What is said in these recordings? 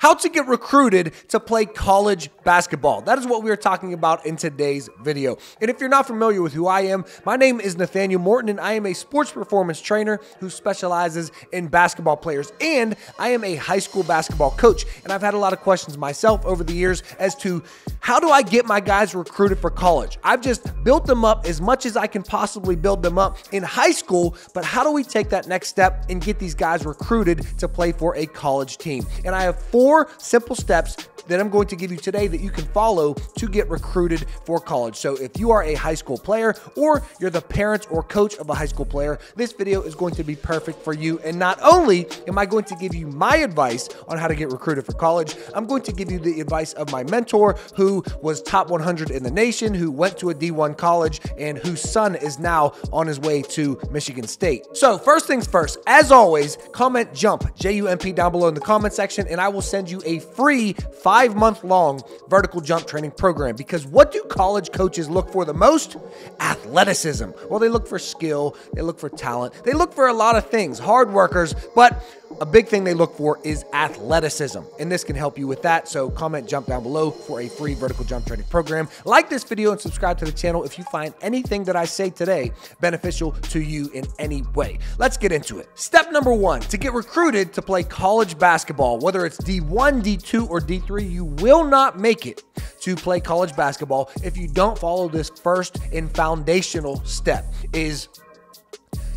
How to get recruited to play college basketball. That is what we are talking about in today's video. And if you're not familiar with who I am, my name is Nathanael Morton, and I am a sports performance trainer who specializes in basketball players. And I am a high school basketball coach. And I've had a lot of questions myself over the years as to how do I get my guys recruited for college? I've just built them up as much as I can possibly build them up in high school, but how do we take that next step and get these guys recruited to play for a college team? And I have 4 simple steps that I'm going to give you today that you can follow to get recruited for college. So if you are a high school player or you're the parent or coach of a high school player, this video is going to be perfect for you. And not only am I going to give you my advice on how to get recruited for college, I'm going to give you the advice of my mentor who was top 100 in the nation, who went to a D1 college, and whose son is now on his way to Michigan State. So first things first, as always, comment JUMP, J-U-M-P, down below in the comment section, and I will send you a free 5-month-long vertical jump training program. Because what do college coaches look for the most? Athleticism. Well, they look for skill, they look for talent, they look for a lot of things, hard workers, but a big thing they look for is athleticism, and this can help you with that. So comment JUMP down below for a free vertical jump training program. Like this video and subscribe to the channel if you find anything that I say today beneficial to you in any way. Let's get into it. Step number 1, to get recruited to play college basketball, whether it's D1, D2, or D3, you will not make it to play college basketball if you don't follow this first and foundational step. Is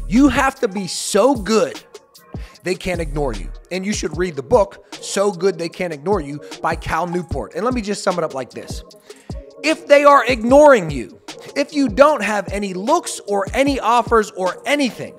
you have to be so good they can't ignore you. And you should read the book, So Good They Can't Ignore You by Cal Newport. And let me just sum it up like this. If they are ignoring you, if you don't have any looks or any offers or anything,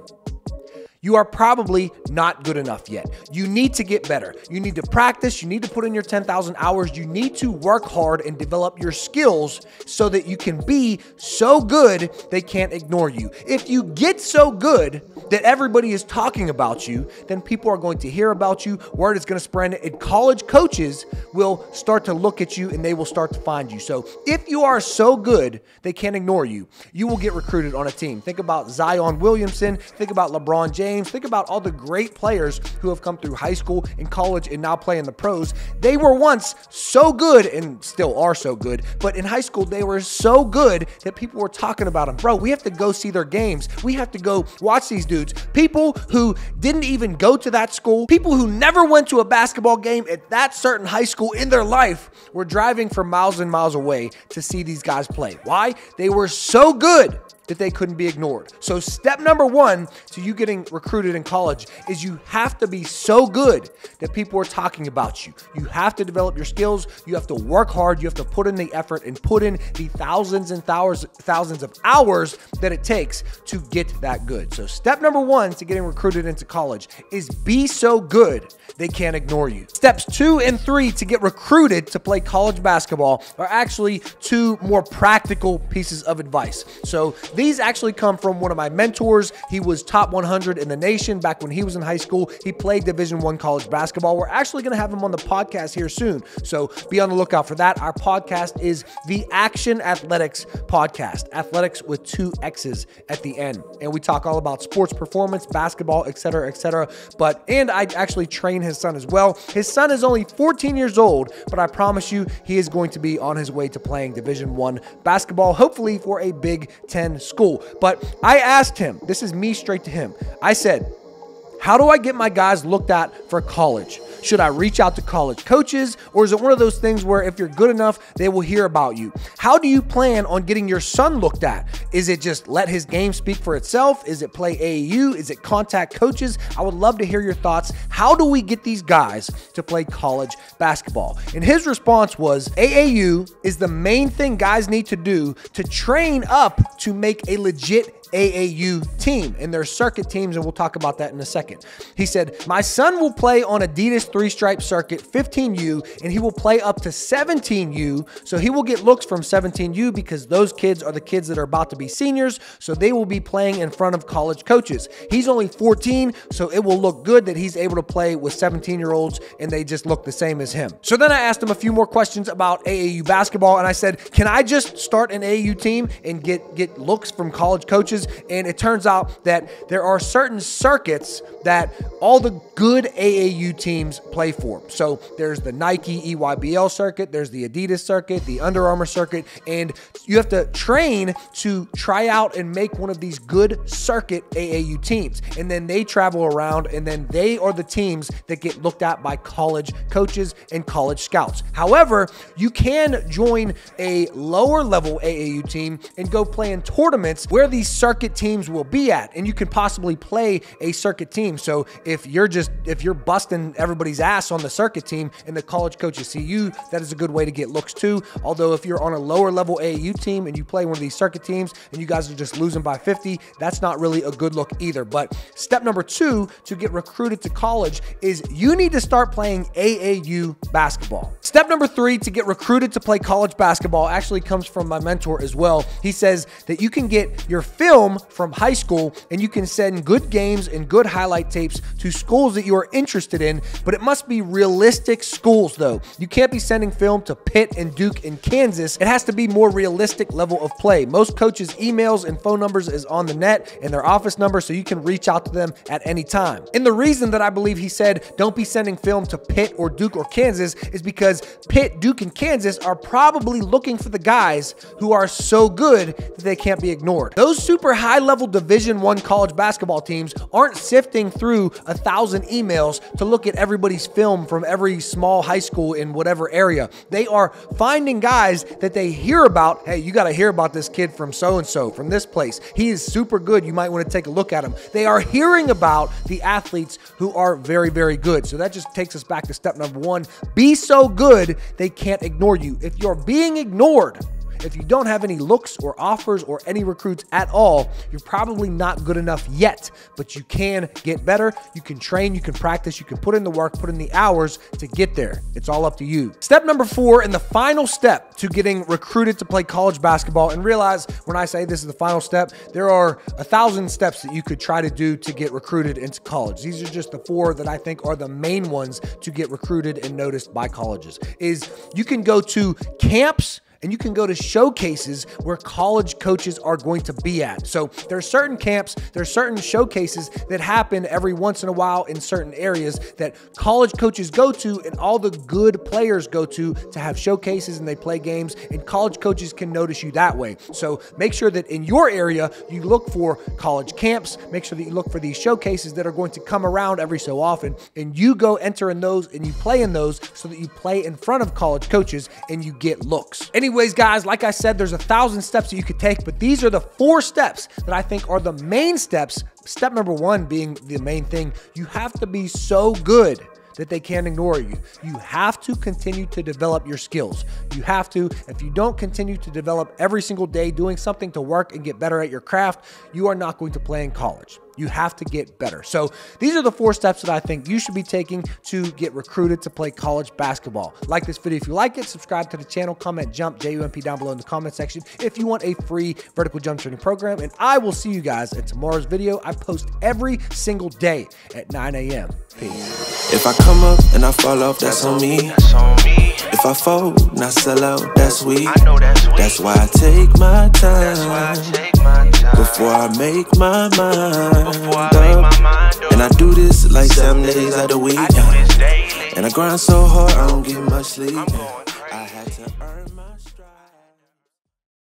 you are probably not good enough yet. You need to get better. You need to practice. You need to put in your 10,000 hours. You need to work hard and develop your skills so that you can be so good they can't ignore you. If you get so good that everybody is talking about you, then people are going to hear about you. Word is going to spread, and college coaches will start to look at you and they will start to find you. So if you are so good they can't ignore you, you will get recruited on a team. Think about Zion Williamson. Think about LeBron James. Think about all the great players who have come through high school and college and now play in the pros. They were once so good and still are so good, but in high school, they were so good that people were talking about them. Bro, we have to go see their games. We have to go watch these dudes. People who didn't even go to that school, people who never went to a basketball game at that certain high school in their life were driving from miles and miles away to see these guys play. Why? They were so good that they couldn't be ignored. So step number 1 to you getting recruited in college is you have to be so good that people are talking about you. You have to develop your skills. You have to work hard. You have to put in the effort and put in the thousands and thousands of hours that it takes to get that good. So step number 1 to getting recruited into college is be so good they can't ignore you. Steps 2 and 3 to get recruited to play college basketball are actually 2 more practical pieces of advice. So these actually come from one of my mentors. He was top 100 in the nation back when he was in high school. He played Division I college basketball. We're actually going to have him on the podcast here soon, so be on the lookout for that. Our podcast is the Action Athletics Podcast. Athletics with 2 X's at the end. And we talk all about sports performance, basketball, etc., etc. And I actually train his son as well. His son is only 14 years old, but I promise you he is going to be on his way to playing Division I basketball, hopefully for a Big Ten school. But I asked him, this is me straight to him. I said, how do I get my guys looked at for college? Should I reach out to college coaches, or is it one of those things where if you're good enough, they will hear about you? How do you plan on getting your son looked at? Is it just let his game speak for itself? Is it play AAU? Is it contact coaches? I would love to hear your thoughts. How do we get these guys to play college basketball? And his response was, AAU is the main thing guys need to do to train up to make a legit AAU team, and their circuit teams, and we'll talk about that in a second. He said, my son will play on Adidas 3-stripe circuit 15U, and he will play up to 17U, so he will get looks from 17U because those kids are the kids that are about to be seniors, so they will be playing in front of college coaches. He's only 14, so it will look good that he's able to play with 17-year-olds, and they just look the same as him. So then I asked him a few more questions about AAU basketball, and I said, can I just start an AAU team and get looks from college coaches coaches, and it turns out that there are certain circuits that all the good AAU teams play for. So there's the Nike EYBL circuit, there's the Adidas circuit, the Under Armour circuit, and you have to train to try out and make one of these good circuit AAU teams. And then they travel around, and then they are the teams that get looked at by college coaches and college scouts. However, you can join a lower level AAU team and go play in tournaments where these circuit teams will be at, and you can possibly play a circuit team. So if you're busting everybody's ass on the circuit team and the college coaches see you, that is a good way to get looks too. Although if you're on a lower level AAU team and you play one of these circuit teams and you guys are just losing by 50, that's not really a good look either. But step number 2 to get recruited to college is you need to start playing AAU basketball. Step number 3 to get recruited to play college basketball actually comes from my mentor as well. He says that you can get your film from high school and you can send good games and good highlight tapes to schools that you are interested in, but it must be realistic schools though. You can't be sending film to Pitt and Duke and Kansas. It has to be more realistic level of play. Most coaches' emails and phone numbers is on the net and their office number, so you can reach out to them at any time. And the reason that I believe he said don't be sending film to Pitt or Duke or Kansas is because Pitt, Duke, and Kansas are probably looking for the guys who are so good that they can't be ignored. Those super high-level Division I college basketball teams aren't sifting through 1,000 emails to look at everybody's film from every small high school in whatever area. They are finding guys that they hear about. Hey, you got to hear about this kid from so-and-so, from this place. He is super good. You might want to take a look at him. They are hearing about the athletes who are very, very good. So that just takes us back to step number 1. Be so good they can't ignore you. If you're being ignored, if you don't have any looks or offers or any recruits at all, you're probably not good enough yet, but you can get better. You can train, you can practice, you can put in the work, put in the hours to get there. It's all up to you. Step number 4, and the final step to getting recruited to play college basketball, and realize when I say this is the final step, there are 1,000 steps that you could try to do to get recruited into college. These are just the 4 that I think are the main ones to get recruited and noticed by colleges. Is you can go to camps, and you can go to showcases where college coaches are going to be at. So there are certain camps, there are certain showcases that happen every once in a while in certain areas that college coaches go to and all the good players go to have showcases and they play games, and college coaches can notice you that way. So make sure that in your area, you look for college camps, make sure that you look for these showcases that are going to come around every so often, and you go enter in those and you play in those so that you play in front of college coaches and you get looks. Anyways, guys, like I said, there's 1,000 steps that you could take, but these are the 4 steps that I think are the main steps. Step number 1 being the main thing. You have to be so good that they can't ignore you. You have to continue to develop your skills. You have to. If you don't continue to develop every single day doing something to work and get better at your craft, you are not going to play in college. You have to get better. So these are the 4 steps that I think you should be taking to get recruited to play college basketball. Like this video if you like it, subscribe to the channel, comment JUMP, JUMP down below in the comment section if you want a free vertical jump training program, and I will see you guys in tomorrow's video. I post every single day at 9 a.m. Peace. If I come up and I fall off, that's on me. If I fold and I sell out, that's weak. That's why I take my time before I make my mind up. And I do this like 7 days out of the week. And I grind so hard, I don't get much sleep. I had to earn